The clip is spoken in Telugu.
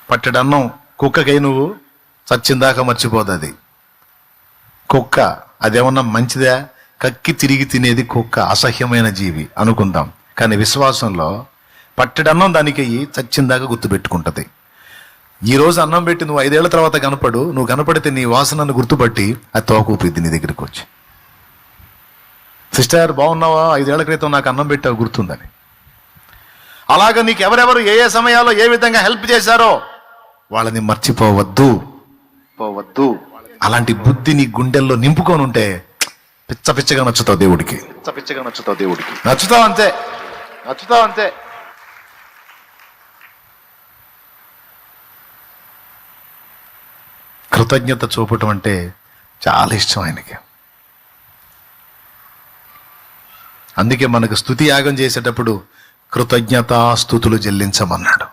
పట్టెడన్నం కుక్కకై నువ్వు చచ్చిందాక మర్చిపోదు అది. కుక్క అదేమన్నా మంచిదా? కక్కి తిరిగి తినేది కుక్క, అసహ్యమైన జీవి అనుకుందాం. కానీ విశ్వాసంలో పట్టెడన్నం దానికి అయ్యి చచ్చిందాక గుర్తుపెట్టుకుంటుంది. ఈరోజు అన్నం పెట్టి నువ్వు 5 ఏళ్ల తర్వాత కనపడు, నువ్వు కనపడితే నీ వాసనను గుర్తుపట్టి అది తోకూపిద్ది నీ దగ్గరికి వచ్చి. సిస్టర్ బాగున్నావా, 5 ఏళ్ల క్రితం నాకు అన్నం పెట్టావు గుర్తుందని. అలాగ నీకు ఎవరెవరు ఏ ఏ సమయాల్లో ఏ విధంగా హెల్ప్ చేశారో వాళ్ళని మర్చిపోవద్దు. అలాంటి బుద్ధి నీ గుండెల్లో నింపుకొని ఉంటే పిచ్చగా నచ్చుతావు దేవుడికి. నచ్చుతావు అంతే. కృతజ్ఞత చూపటం అంటే చాలా ఇష్టం ఆయనకి. అందుకే మనకు స్తుతి యాగం చేసేటప్పుడు కృతజ్ఞతాస్తుతులు చెల్లించమన్నాడు.